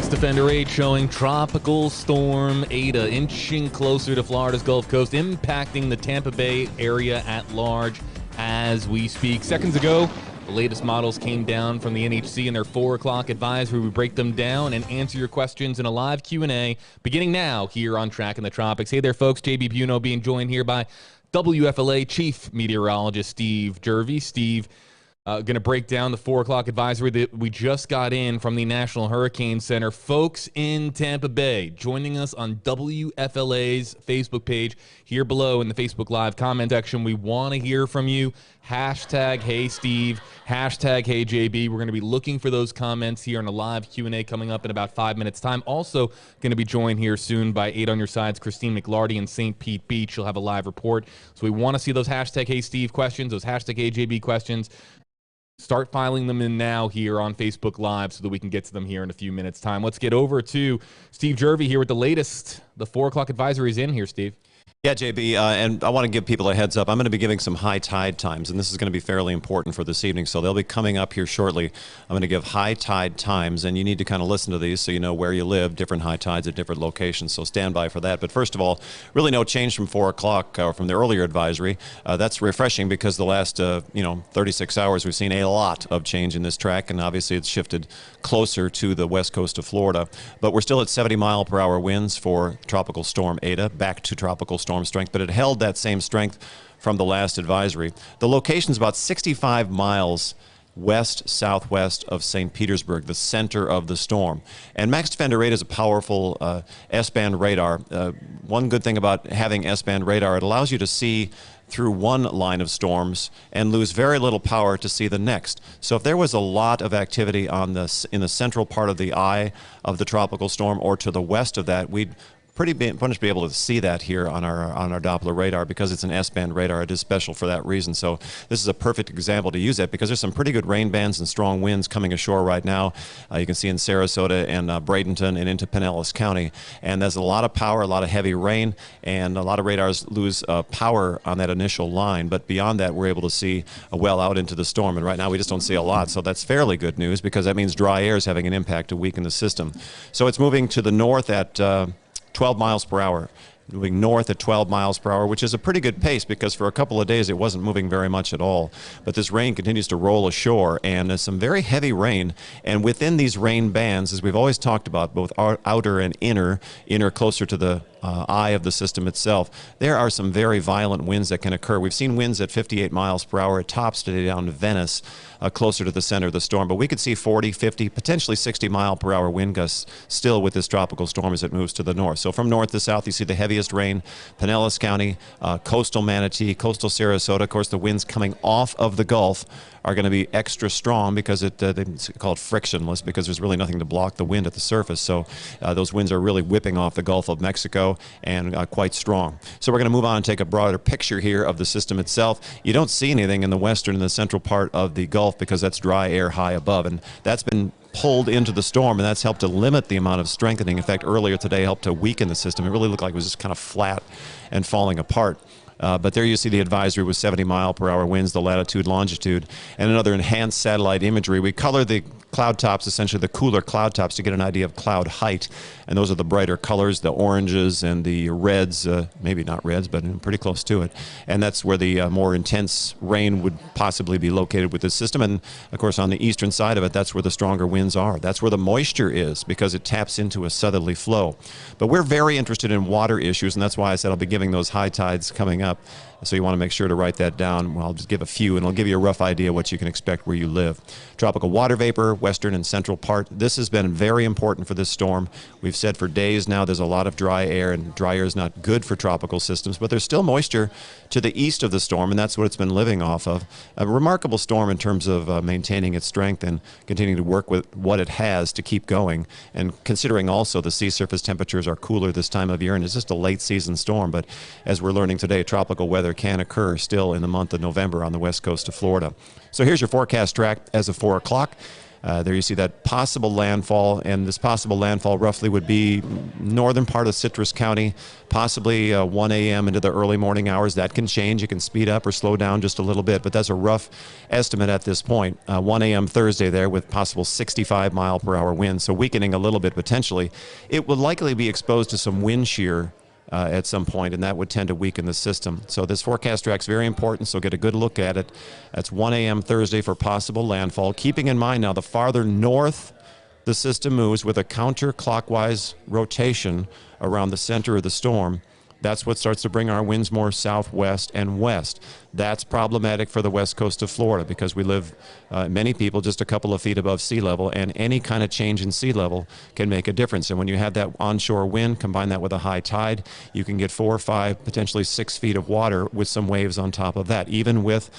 Max Defender 8 showing Tropical Storm Eta inching closer to Florida's Gulf Coast, impacting the Tampa Bay area at large as we speak. Seconds ago, the latest models came down from the NHC in their 4 o'clock advisory. We break them down and answer your questions in a live Q&A beginning now here on Tracking the Tropics. Hey there, folks. JB Buno being joined here by WFLA Chief Meteorologist Steve Jervey. Steve, going to break down the 4 o'clock advisory that we just got in from the National Hurricane Center. Folks in Tampa Bay joining us on WFLA's Facebook page here below in the Facebook Live comment section. We want to hear from you. Hashtag Hey Steve, hashtag Hey JB. We're going to be looking for those comments here in a live Q&A coming up in about 5 minutes time. Also going to be joined here soon by 8 on Your Side's Christine McLarty in St. Pete Beach. She'll have a live report. So we want to see those hashtag Hey Steve questions, those hashtag Hey JB questions. Start filing them in now here on Facebook Live so that we can get to them here in a few minutes' time. Let's get over to Steve Jervey here with the latest. The 4 o'clock advisory is in here, Steve. Yeah, JB, and I want to give people a heads up. I'm going to be giving some high tide times, and this is going to be fairly important for this evening, so they'll be coming up here shortly. I'm going to give high tide times, and you need to kind of listen to these so you know where you live, different high tides at different locations, so stand by for that. But first of all, really no change from 4 o'clock or from the earlier advisory. That's refreshing because the last 36 hours we've seen a lot of change in this track, and obviously it's shifted closer to the west coast of Florida. But we're still at 70-mile-per-hour winds for Tropical Storm Eta, back to Tropical Storm strength, but it held that same strength from the last advisory. The location's about 65 miles west-southwest of St. Petersburg, the center of the storm. And Max Defender 8 is a powerful S-band radar. One good thing about having S-band radar, it allows you to see through one line of storms and lose very little power to see the next. So if there was a lot of activity in the central part of the eye of the tropical storm or to the west of that, we'd pretty much be able to see that here on our Doppler radar because it's an S-band radar. It is special for that reason. So this is a perfect example to use that because there's some pretty good rain bands and strong winds coming ashore right now. You can see in Sarasota and Bradenton and into Pinellas County. And there's a lot of power, a lot of heavy rain, and a lot of radars lose power on that initial line. But beyond that, we're able to see well out into the storm. And right now, we just don't see a lot. So that's fairly good news because that means dry air is having an impact to weaken the system. So it's moving to the north at 12 miles per hour, moving north at 12 miles per hour, which is a pretty good pace because for a couple of days it wasn't moving very much at all. But this rain continues to roll ashore, and there's some very heavy rain. And within these rain bands, as we've always talked about, both outer and inner closer to the eye of the system itself, there are some very violent winds that can occur. We've seen winds at 58 miles per hour at tops today down to Venice, closer to the center of the storm. But we could see 40, 50, potentially 60-mile-per-hour wind gusts still with this tropical storm as it moves to the north. So from north to south, you see the heaviest rain, Pinellas County, coastal Manatee, coastal Sarasota. Of course, the winds coming off of the Gulf are going to be extra strong because it's called frictionless because there's really nothing to block the wind at the surface. So those winds are really whipping off the Gulf of Mexico and quite strong. So we're going to move on and take a broader picture here of the system itself. You don't see anything in the western and the central part of the Gulf because that's dry air high above, and that's been pulled into the storm, and that's helped to limit the amount of strengthening. In fact, earlier today helped to weaken the system. It really looked like it was just kind of flat and falling apart. But there you see the advisory with 70-mile-per-hour winds, the latitude, longitude, and another enhanced satellite imagery. We color the cloud tops, essentially the cooler cloud tops, to get an idea of cloud height. And those are the brighter colors, the oranges and the reds, maybe not reds, but pretty close to it. And that's where the more intense rain would possibly be located with this system. And, of course, on the eastern side of it, that's where the stronger winds are. That's where the moisture is because it taps into a southerly flow. But we're very interested in water issues, and that's why I said I'll be giving those high tides coming up. So you want to make sure to write that down. Well, I'll just give a few, and I'll give you a rough idea what you can expect where you live. Tropical water vapor, western and central part. This has been very important for this storm. We've said for days now there's a lot of dry air, and dry air is not good for tropical systems, but there's still moisture to the east of the storm, and that's what it's been living off of. A remarkable storm in terms of maintaining its strength and continuing to work with what it has to keep going, and considering also the sea surface temperatures are cooler this time of year, and it's just a late season storm. But as we're learning today, tropical weather can occur still in the month of November on the west coast of Florida. So here's your forecast track as of 4 o'clock. There you see that possible landfall, and this possible landfall roughly would be northern part of Citrus County, possibly 1 a.m. into the early morning hours. That can change. It can speed up or slow down just a little bit, but that's a rough estimate at this point. 1 a.m. Thursday there with possible 65-mile-per-hour winds, so weakening a little bit potentially. It will likely be exposed to some wind shear at some point, and that would tend to weaken the system. So this forecast track is very important, so get a good look at it. That's 1 a.m. Thursday for possible landfall. Keeping in mind now, the farther north the system moves with a counterclockwise rotation around the center of the storm, that's what starts to bring our winds more southwest and west. That's problematic for the west coast of Florida because we live, many people, just a couple of feet above sea level, and any kind of change in sea level can make a difference. And when you have that onshore wind, combine that with a high tide, you can get 4 or 5, potentially 6 feet of water with some waves on top of that, even with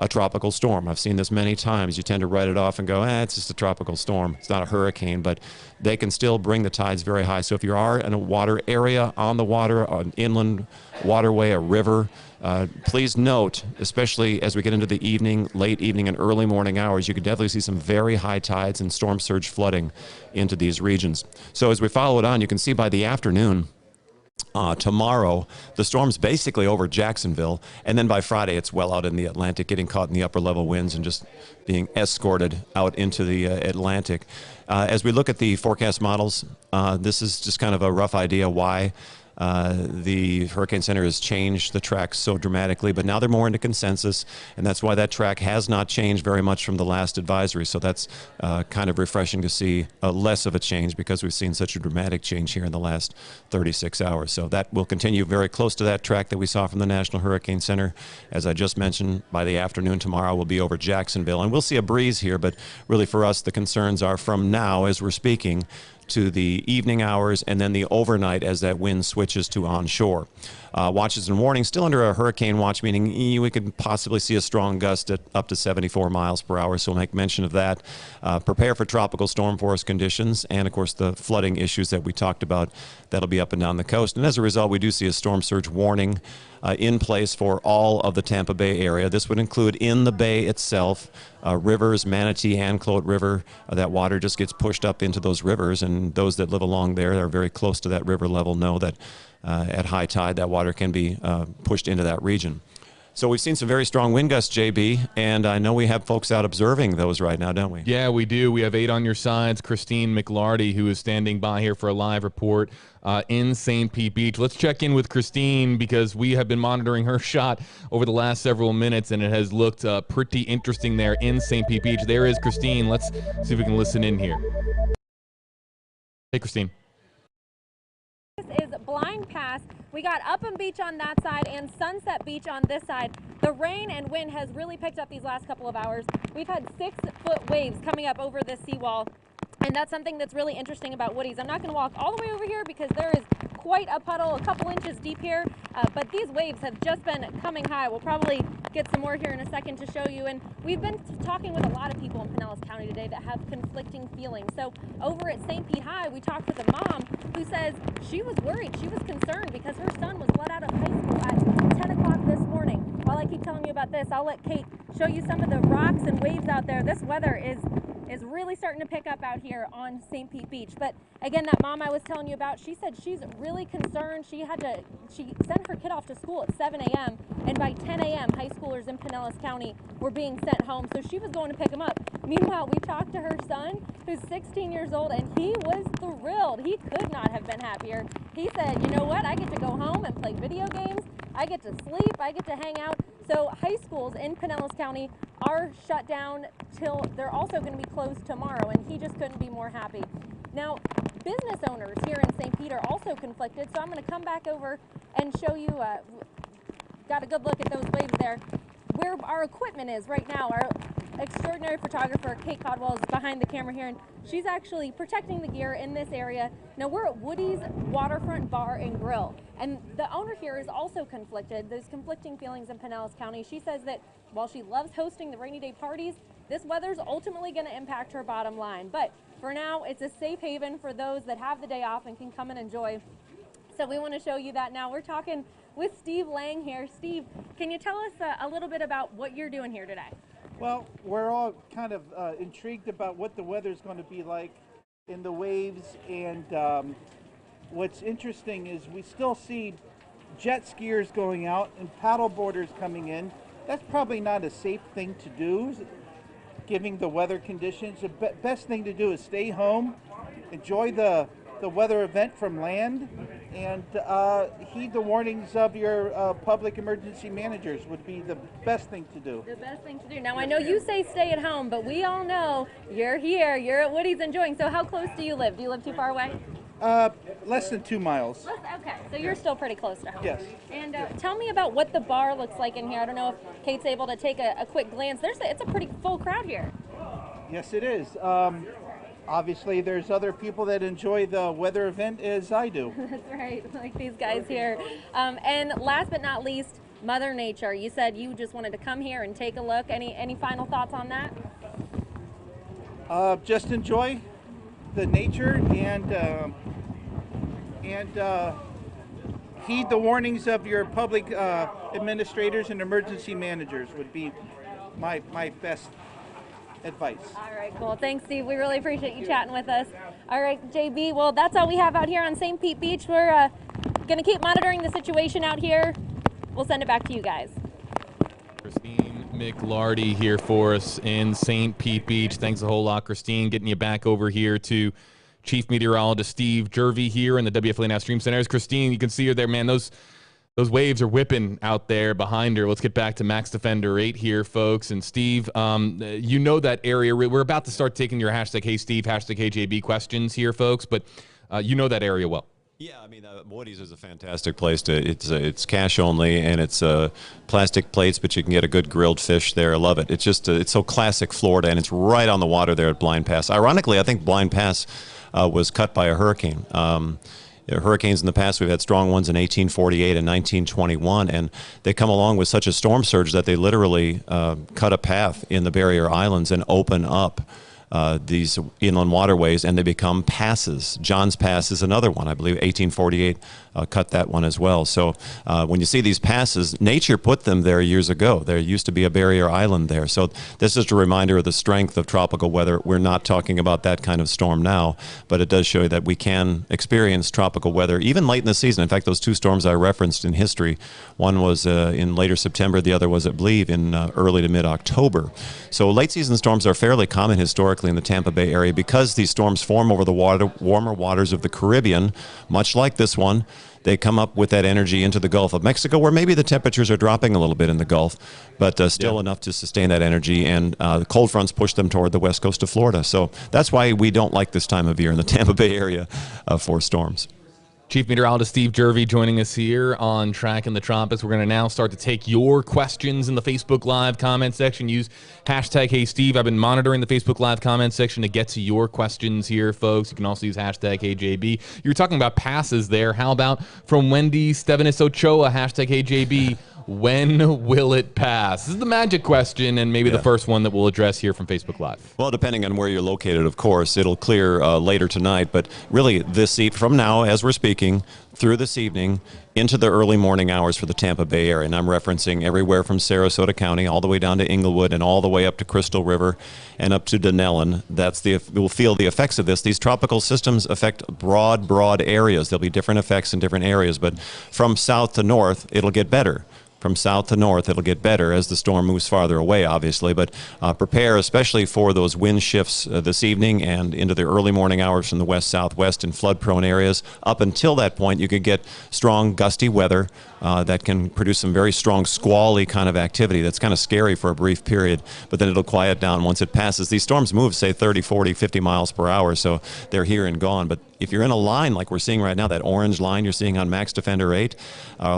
a tropical storm. I've seen this many times. You tend to write it off and go, it's just a tropical storm. It's not a hurricane, but they can still bring the tides very high. So if you are in a water area, on the water, an inland waterway, a river, please note, especially as we get into the evening, late evening and early morning hours, you could definitely see some very high tides and storm surge flooding into these regions. So as we follow it on, you can see by the afternoon, tomorrow, the storm's basically over Jacksonville, and then by Friday, it's well out in the Atlantic, getting caught in the upper level winds and just being escorted out into the Atlantic. As we look at the forecast models, this is just kind of a rough idea why the Hurricane Center has changed the track so dramatically, but now they're more into consensus, and that's why that track has not changed very much from the last advisory. So that's kind of refreshing to see less of a change because we've seen such a dramatic change here in the last 36 hours. So that will continue very close to that track that we saw from the National Hurricane Center. As I just mentioned, by the afternoon tomorrow, we'll be over Jacksonville, and we'll see a breeze here, but really for us, the concerns are from now as we're speaking to the evening hours and then the overnight as that wind switches to onshore. Watches and warnings still under a hurricane watch, meaning we could possibly see a strong gust at up to 74 miles per hour, so we'll make mention of that. Prepare for tropical storm force conditions and, of course, the flooding issues that we talked about that'll be up and down the coast. And as a result, we do see a storm surge warning in place for all of the Tampa Bay area. This would include in the bay itself, rivers, Manatee, and Clote River. That water just gets pushed up into those rivers, and those that live along there that are very close to that river level know that at high tide that water can be pushed into that region. So we've seen some very strong wind gusts, JB, and I know we have folks out observing those right now, don't we? Yeah, we do. We have 8 on your sides. Christine McLarty, who is standing by here for a live report in St. Pete Beach. Let's check in with Christine because we have been monitoring her shot over the last several minutes, and it has looked pretty interesting there in St. Pete Beach. There is Christine. Let's see if we can listen in here. Hey, Christine. This is Blind Pass. We got Upham Beach on that side and Sunset Beach on this side. The rain and wind has really picked up these last couple of hours. We've had 6-foot waves coming up over this seawall, and that's something that's really interesting about Woody's. I'm not going to walk all the way over here because there is quite a puddle, a couple inches deep here, but these waves have just been coming high. We'll probably get some more here in a second to show you, and we've been talking with a lot of people in Pinellas County today that have conflicting feelings. So over at St. Pete High, we talked with a mom who says she was worried, she was concerned because her son was let out of high school at 10 o'clock this morning. While I keep telling you about this, I'll let Kate show you some of the rocks and waves out there. This weather is really starting to pick up out here on St. Pete Beach. But again, that mom I was telling you about, she said she's really concerned. She sent her kid off to school at 7 a.m. and by 10 a.m. high schoolers in Pinellas County were being sent home. So she was going to pick them up. Meanwhile, we talked to her son, who's 16 years old, and he was thrilled. He could not have been happier. He said, you know what, I get to go home and play video games. I get to sleep. I get to hang out. So high schools in Pinellas County are shut down till they're also going to be closed tomorrow, and he just couldn't be more happy. Now, business owners here in St. Pete are also conflicted, so I'm going to come back over and show you, got a good look at those waves there, where our equipment is right now. Our extraordinary photographer, Kate Codwell, is behind the camera here, and she's actually protecting the gear in this area. Now, we're at Woody's Waterfront Bar and Grill, and the owner here is also conflicted. There's conflicting feelings in Pinellas County. She says that while she loves hosting the rainy day parties, this weather's ultimately going to impact her bottom line. But for now, it's a safe haven for those that have the day off and can come and enjoy. So we want to show you that now. We're talking with Steve Lang here. Steve, can you tell us a little bit about what you're doing here today? Well, we're all kind of intrigued about what the weather's going to be like in the waves, and what's interesting is we still see jet skiers going out and paddle boarders coming in. That's probably not a safe thing to do, given the weather conditions. The best thing to do is stay home, enjoy the weather event from land, and heed the warnings of your public emergency managers would be the best thing to do. The best thing to do. Now, I know you say stay at home, but we all know you're here, you're at Woody's enjoying. So how close do you live? Do you live too far away? Less than 2 miles. Okay, so you're still pretty close to home. Yes. And tell me about what the bar looks like in here. I don't know if Kate's able to take a quick glance. It's a pretty full crowd here. Yes, it is. Obviously, there's other people that enjoy the weather event as I do. That's right, like these guys here. And last but not least, Mother Nature. You said you just wanted to come here and take a look. Any final thoughts on that? Just enjoy the nature and heed the warnings of your public administrators and emergency managers would be my best advice. All right, cool. Thanks, Steve. We really appreciate you chatting with us. All right, JB, well, that's all we have out here on St. Pete Beach. We're going to keep monitoring the situation out here. We'll send it back to you guys. Christine McLarty here for us in St. Pete Beach. Thanks a whole lot, Christine. Getting you back over here to Chief Meteorologist Steve Jervey here in the WFLA Now Stream Center. Christine, you can see her there, man. Those waves are whipping out there behind her. Let's get back to Max Defender 8 here, folks. And Steve, you know that area. We're about to start taking your hashtag Hey Steve, hashtag HJB questions here, folks, but you know that area well. Yeah, I mean, Woody's is a fantastic place it's cash only, and it's plastic plates, but you can get a good grilled fish there. I love it. It's just, it's so classic Florida, and it's right on the water there at Blind Pass. Ironically, I think Blind Pass was cut by a hurricane. Hurricanes in the past, we've had strong ones in 1848 and 1921, and they come along with such a storm surge that they literally cut a path in the barrier islands and open up these inland waterways, and they become passes. John's Pass is another one. I believe 1848 cut that one as well. So when you see these passes, nature put them there years ago. There used to be a barrier island there. So this is a reminder of the strength of tropical weather. We're not talking about that kind of storm now, but it does show you that we can experience tropical weather even late in the season. In fact, those two storms I referenced in history, one was in later September, the other was, I believe, in early to mid-October. So late season storms are fairly common historically in the Tampa Bay area because these storms form over the warmer waters of the Caribbean, much like this one. They come up with that energy into the Gulf of Mexico, where maybe the temperatures are dropping a little bit in the Gulf, but still enough to sustain that energy, and the cold fronts push them toward the west coast of Florida. So that's why we don't like this time of year in the Tampa Bay area for storms. Chief Meteorologist Steve Jervey joining us here on Tracking the Tropics. We're going to now start to take your questions in the Facebook Live comment section. Use hashtag Hey Steve. I've been monitoring the Facebook Live comment section to get to your questions here, folks. You can also use hashtag HeyJB. You were talking about passes there. How about from Wendy Stevenis Ochoa, hashtag HeyJB? When will it pass? This is the magic question, and maybe the first one that we'll address here from Facebook Live. Well, depending on where you're located, of course, it'll clear later tonight. But really, from now, as we're speaking, through this evening, into the early morning hours for the Tampa Bay area. And I'm referencing everywhere from Sarasota County all the way down to Inglewood and all the way up to Crystal River and up to Denellen. We'll feel the effects of this. These tropical systems affect broad areas. There'll be different effects in different areas. But from south to north, it'll get better. From south to north, it'll get better as the storm moves farther away, obviously. But prepare especially for those wind shifts this evening and into the early morning hours from the west-southwest in flood-prone areas. Up until that point, you could get strong, gusty weather that can produce some very strong squally kind of activity that's kind of scary for a brief period, but then it'll quiet down once it passes. These storms move, say, 30, 40, 50 miles per hour, so they're here and gone. But if you're in a line like we're seeing right now, that orange line you're seeing on Max Defender 8,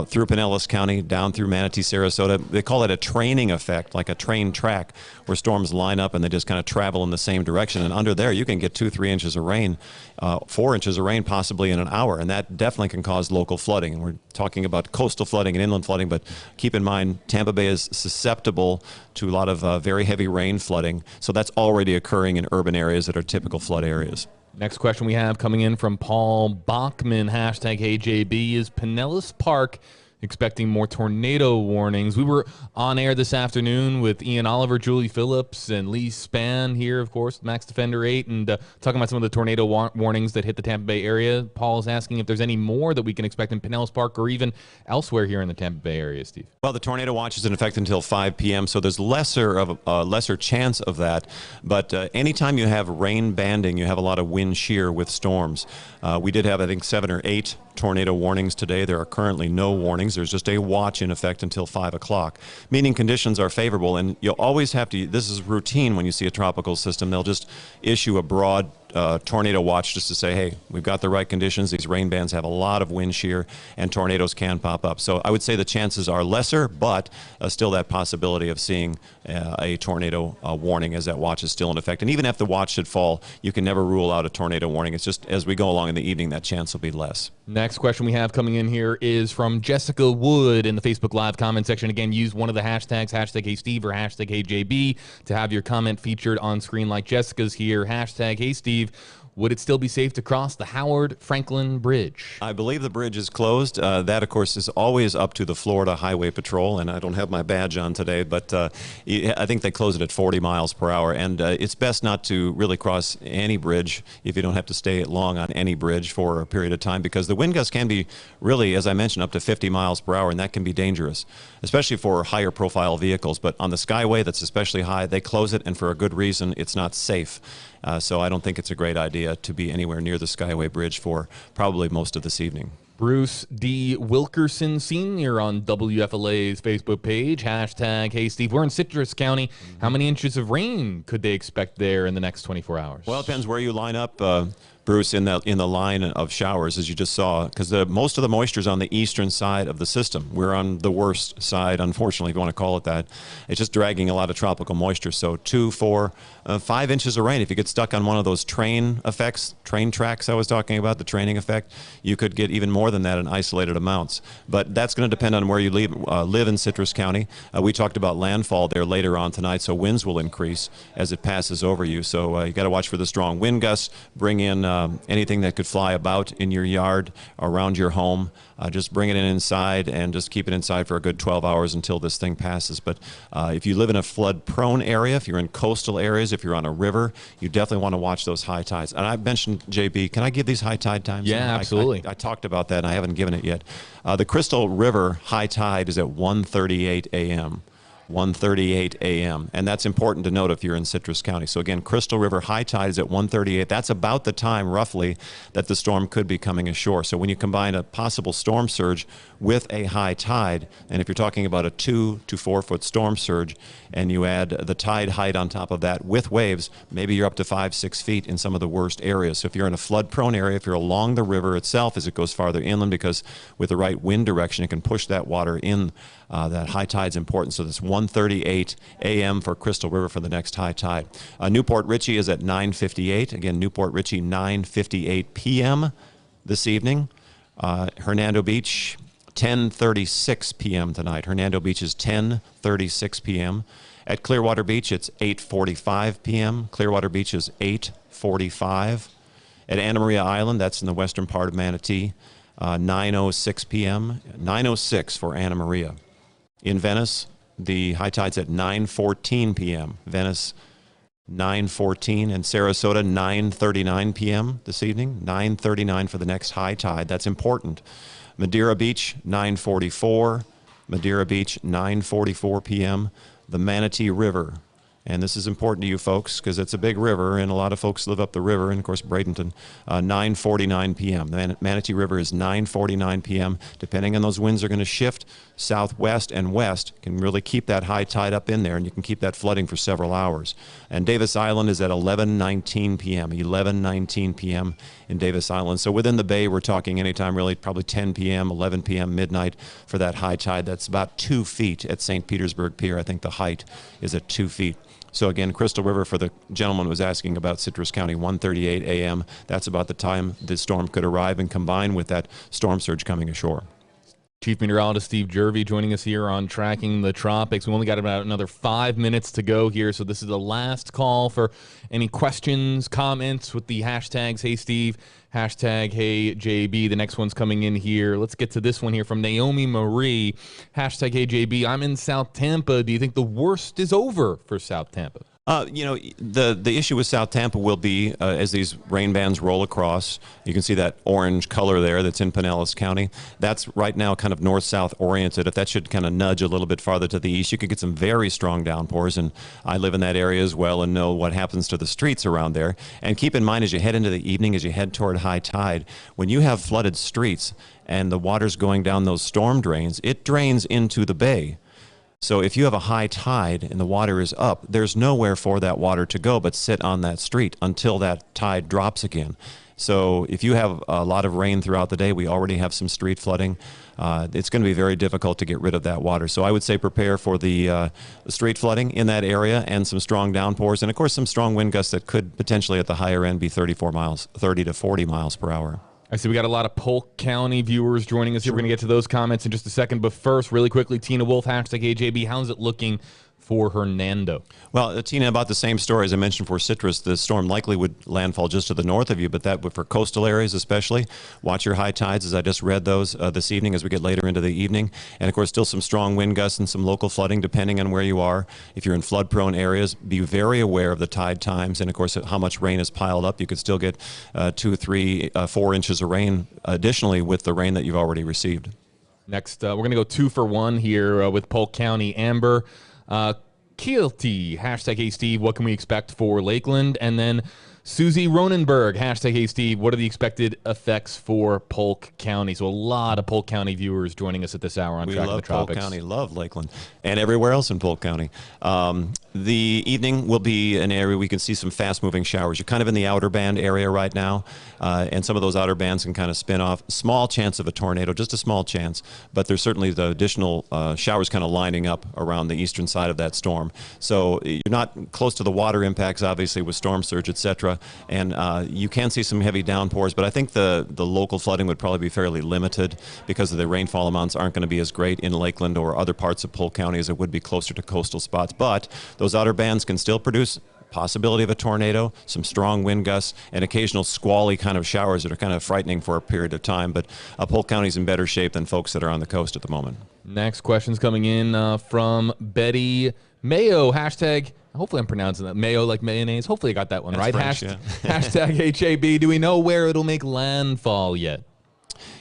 through Pinellas County, down through Manatee, Sarasota, they call it a training effect, like a train track, where storms line up and they just kind of travel in the same direction. And under there, you can get 2-3 inches of rain, 4 inches of rain possibly in an hour, and that definitely can cause local flooding. And we're talking about coastal flooding and inland flooding, but keep in mind, Tampa Bay is susceptible to a lot of very heavy rain flooding, so that's already occurring in urban areas that are typical flood areas. Next question we have coming in from Paul Bachman, hashtag HeyJB, is Pinellas Park expecting more tornado warnings. We were on air this afternoon with Ian Oliver, Julie Phillips, and Lee Spann here, of course, Max Defender 8, and talking about some of the tornado warnings that hit the Tampa Bay area. Paul is asking if there's any more that we can expect in Pinellas Park or even elsewhere here in the Tampa Bay area, Steve. Well, the tornado watch is in effect until 5 p.m., so there's lesser chance of that. But anytime you have rain banding, you have a lot of wind shear with storms. We did have, I think, 7 or 8 tornado warnings today. There are currently no warnings. There's just a watch in effect until 5 o'clock, meaning conditions are favorable. And you'll always have to, this is routine when you see a tropical system, they'll just issue a broad tornado watch just to say, hey, we've got the right conditions. These rain bands have a lot of wind shear and tornadoes can pop up. So I would say the chances are lesser, but still that possibility of seeing a tornado warning as that watch is still in effect. And even if the watch should fall, you can never rule out a tornado warning. It's just as we go along in the evening, that chance will be less. Next question we have coming in here is from Jessica Wood in the Facebook Live comment section. Again, use one of the hashtags, hashtag HeySteve or hashtag HeyJB, to have your comment featured on screen like Jessica's here. Hashtag HeySteve. Would it still be safe to cross the Howard Franklin Bridge? I believe the bridge is closed. That, of course, is always up to the Florida Highway Patrol, and I don't have my badge on today, but I think they close it at 40 miles per hour, and it's best not to really cross any bridge if you don't have to stay long on any bridge for a period of time, because the wind gusts can be really, as I mentioned, up to 50 miles per hour, and that can be dangerous, especially for higher profile vehicles. But on the Skyway, that's especially high, they close it, and for a good reason. It's not safe. So I don't think it's a great idea to be anywhere near the Skyway Bridge for probably most of this evening. Bruce D. Wilkerson Sr. on WFLA's Facebook page, hashtag HeySteve. We're in Citrus County. How many inches of rain could they expect there in the next 24 hours? Well, it depends where you line up, Bruce, in the line of showers, as you just saw, because most of the moisture is on the eastern side of the system. We're on the worst side, unfortunately, if you want to call it that. It's just dragging a lot of tropical moisture. So 2, 4, 5 inches of rain. If you get stuck on one of those train tracks I was talking about, the training effect, you could get even more than that in isolated amounts. But that's going to depend on where you live in Citrus County. We talked about landfall there later on tonight, so winds will increase as it passes over you. So you got to watch for the strong wind gusts. Bring in anything that could fly about in your yard, around your home. Just bring it in inside and just keep it inside for a good 12 hours until this thing passes. But if you live in a flood-prone area, if you're in coastal areas, if you're on a river, you definitely want to watch those high tides. And I mentioned, JB, can I give these high tide times? Yeah, absolutely. I talked about that, and I haven't given it yet. The Crystal River high tide is at 1:38 a.m. 1:38 a.m. And that's important to note if you're in Citrus County. So again, Crystal River high tide is at 1:38. That's about the time, roughly, that the storm could be coming ashore. So when you combine a possible storm surge with a high tide, and if you're talking about a 2 to 4 foot storm surge, and you add the tide height on top of that with waves, maybe you're up to 5-6 feet in some of the worst areas. So if you're in a flood-prone area, if you're along the river itself as it goes farther inland, because with the right wind direction, it can push that water in. That high tide's important. So this 1:38 a.m. for Crystal River for the next high tide. Newport Richey is at 9:58. Again, Newport Richey 9:58 p.m. this evening. Hernando Beach 10:36 p.m. tonight. Hernando Beach is 10:36 p.m. At Clearwater Beach, it's 8:45 p.m. Clearwater Beach is 8:45. At Anna Maria Island, that's in the western part of Manatee, 9:06 p.m. 9:06 for Anna Maria. In Venice, the high tide's at 9:14 p.m. Venice, 9:14, and Sarasota, 9:39 p.m. this evening. 9:39 for the next high tide. That's important. Madeira Beach, 9:44. Madeira Beach, 9:44 p.m. The Manatee River. And this is important to you folks because it's a big river, and a lot of folks live up the river, and of course Bradenton, 9:49 p.m. The Manatee River is 9:49 p.m. Depending on those winds are going to shift southwest and west, can really keep that high tide up in there, and you can keep that flooding for several hours. And Davis Island is at 11:19 p.m. 11:19 p.m. in Davis Island. So within the bay, we're talking anytime really, probably 10 p.m., 11 p.m., midnight for that high tide. That's about 2 feet at St. Petersburg Pier. I think the height is at 2 feet. So again, Crystal River, for the gentleman who was asking about Citrus County, 1:38 a.m. That's about the time the storm could arrive and combine with that storm surge coming ashore. Chief Meteorologist Steve Jervey joining us here on Tracking the Tropics. We only got about another 5 minutes to go here, so this is the last call for any questions, comments with the hashtags Hey Steve, hashtag Hey JB. The next one's coming in here. Let's get to this one here from Naomi Marie. Hashtag Hey JB, I'm in South Tampa. Do you think the worst is over for South Tampa? The issue with South Tampa will be as these rain bands roll across. You can see that orange color there that's in Pinellas County. That's right now kind of north-south oriented. If that should kind of nudge a little bit farther to the east, you could get some very strong downpours. And I live in that area as well and know what happens to the streets around there. And keep in mind as you head into the evening, as you head toward high tide, when you have flooded streets and the water's going down those storm drains, it drains into the bay. So if you have a high tide and the water is up, there's nowhere for that water to go but sit on that street until that tide drops again. So if you have a lot of rain throughout the day, we already have some street flooding. It's going to be very difficult to get rid of that water. So I would say prepare for the street flooding in that area and some strong downpours. And, of course, some strong wind gusts that could potentially at the higher end be 30 to 40 miles per hour. I see we got a lot of Polk County viewers joining us here. We're going to get to those comments in just a second. But first, really quickly, Tina Wolf, hashtag AJB, how's it looking for Hernando? Well, Tina, about the same story as I mentioned for Citrus. The storm likely would landfall just to the north of you, but that would for coastal areas especially. Watch your high tides, as I just read those this evening as we get later into the evening. And, of course, still some strong wind gusts and some local flooding depending on where you are. If you're in flood-prone areas, be very aware of the tide times and, of course, how much rain is piled up. You could still get 2, 3, 4 inches of rain additionally with the rain that you've already received. Next, we're going to go 2 for 1 here with Polk County. Amber, Keelty, hashtag Hey Steve, what can we expect for Lakeland? And then Susie Ronenberg, hashtag Hey Steve, what are the expected effects for Polk County? So a lot of Polk County viewers joining us at this hour on Tracking the Tropics. We love Polk County, love Lakeland, and everywhere else in Polk County. The evening will be an area we can see some fast-moving showers. You're kind of in the outer band area right now, and some of those outer bands can kind of spin off. Small chance of a tornado, just a small chance, but there's certainly the additional showers kind of lining up around the eastern side of that storm. So you're not close to the water impacts, obviously, with storm surge, etc., and you can see some heavy downpours, but I think the local flooding would probably be fairly limited because of the rainfall amounts aren't going to be as great in Lakeland or other parts of Polk County as it would be closer to coastal spots. But those outer bands can still produce possibility of a tornado, some strong wind gusts, and occasional squally kind of showers that are kind of frightening for a period of time. But Polk County's in better shape than folks that are on the coast at the moment. Next question's coming in from Betty Mayo, hashtag, hopefully I'm pronouncing that, Mayo like mayonnaise. Hopefully I got that one right. French, yeah. Hashtag HAB. Do we know where it'll make landfall yet?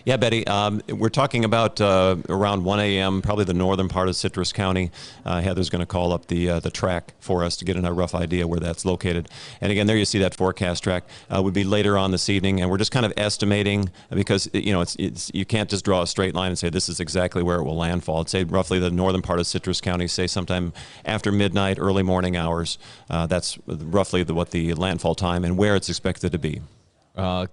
Yeah, Betty, we're talking about around 1 a.m., probably the northern part of Citrus County. Heather's going to call up the track for us to get a rough idea where that's located. And again, there you see that forecast track. Would be later on this evening, and we're just kind of estimating because it's you can't just draw a straight line and say this is exactly where it will landfall. I'd say roughly the northern part of Citrus County, say sometime after midnight, early morning hours. That's roughly what the landfall time and where it's expected to be.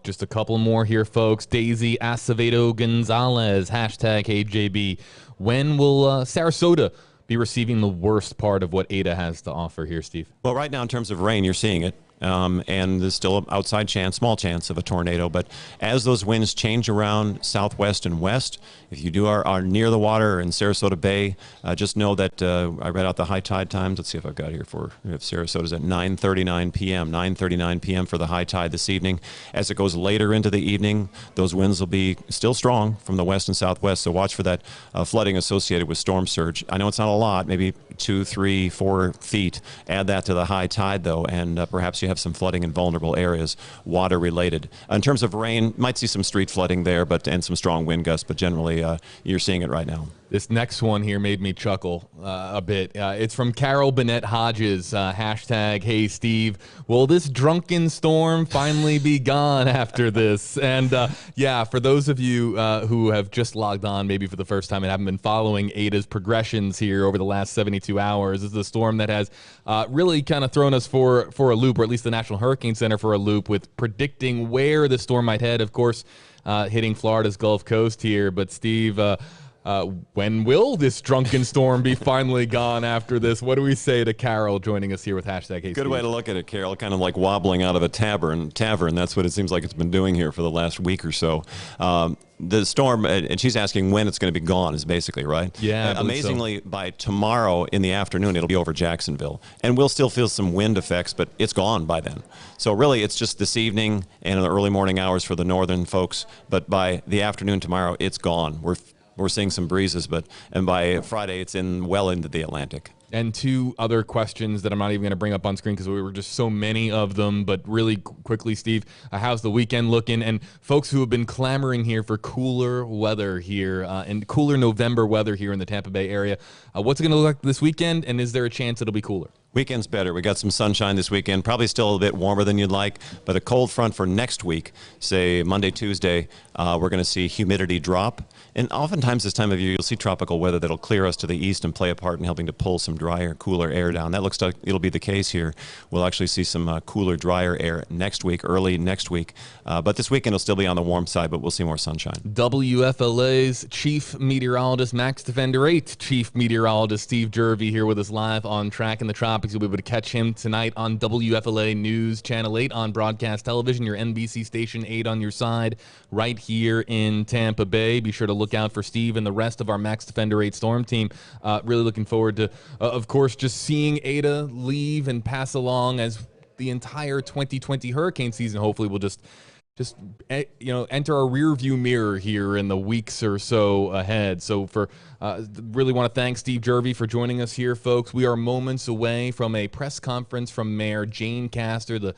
Just a couple more here, folks. Daisy Acevedo Gonzalez, hashtag HJB. When will Sarasota be receiving the worst part of what Ada has to offer here, Steve? Well, right now in terms of rain, you're seeing it. And there's still an outside chance, small chance of a tornado. But as those winds change around southwest and west, if you are near the water in Sarasota Bay, just know that I read out the high tide times. Let's see if I've got here if Sarasota's at 9:39 p.m. 9:39 p.m. for the high tide this evening. As it goes later into the evening, those winds will be still strong from the west and southwest. So watch for that flooding associated with storm surge. I know it's not a lot, maybe 2, 3, 4 feet. Add that to the high tide, though, and perhaps you have some flooding in vulnerable areas, water related. In terms of rain, might see some street flooding there, and some strong wind gusts, but generally you're seeing it right now. This next one here made me chuckle a bit. It's from Carol Bennett Hodges, hashtag Hey Steve. Will this drunken storm finally be gone after this? And yeah, for those of you who have just logged on maybe for the first time and haven't been following Ada's progressions here over the last 72 hours, this is a storm that has really kind of thrown us for a loop, or at least the National Hurricane Center for a loop, with predicting where the storm might head. Of course, hitting Florida's Gulf Coast here. But Steve, when will this drunken storm be finally gone after this? What do we say to Carol joining us here with hashtag Hey Good Steve? way to look at it, Carol. Kind of like wobbling out of a tavern. That's what it seems like it's been doing here for the last week or so. the storm, and she's asking when it's going to be gone, is basically right. Yeah, I believe so. Amazingly, by tomorrow in the afternoon, it'll be over Jacksonville, and we'll still feel some wind effects, but it's gone by then. So really, it's just this evening and in the early morning hours for the northern folks. But by the afternoon tomorrow, it's gone. We're seeing some breezes, and by Friday, it's well into the Atlantic. And two other questions that I'm not even going to bring up on screen because we were just so many of them. But really quickly, Steve, how's the weekend looking? And folks who have been clamoring here for cooler weather here and cooler November weather here in the Tampa Bay area, what's it going to look like this weekend? And is there a chance it'll be cooler? Weekend's better. We got some sunshine this weekend. Probably still a bit warmer than you'd like, but a cold front for next week, say Monday, Tuesday, we're going to see humidity drop. And oftentimes this time of year, you'll see tropical weather that'll clear us to the east and play a part in helping to pull some drier, cooler air down. That looks like it'll be the case here. We'll actually see some cooler, drier air next week, early next week. But this weekend will still be on the warm side, but we'll see more sunshine. WFLA's chief meteorologist, Max Defender 8, chief meteorologist Steve Jervey here with us live on Tracking the Tropics. You'll be able to catch him tonight on WFLA News Channel 8 on broadcast television, your NBC station 8 on your side, right here in Tampa Bay. Be sure to look out for Steve and the rest of our Max Defender 8 Storm team. Really looking forward to, of course, just seeing Ada leave and pass along as the entire 2020 hurricane season hopefully will just enter our rear view mirror here in the weeks or so ahead. So really want to thank Steve Jervey for joining us here, folks. We are moments away from a press conference from Mayor Jane Castor, the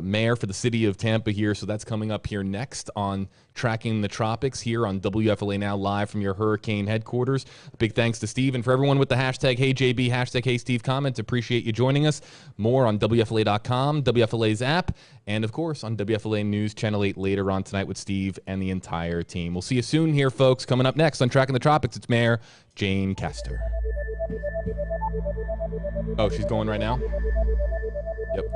mayor for the city of Tampa here. So that's coming up here next on Tracking the Tropics here on WFLA Now, live from your hurricane headquarters. Big thanks to Steve, and for everyone with the hashtag HeyJB, hashtag HeySteve comments. Appreciate you joining us. More on WFLA.com, WFLA's app, and of course on WFLA News Channel 8 later on tonight with Steve and the entire team. We'll see you soon here, folks. Coming up next on Tracking the Tropics, it's Mayor Jane Castor. Oh, she's going right now? Yep.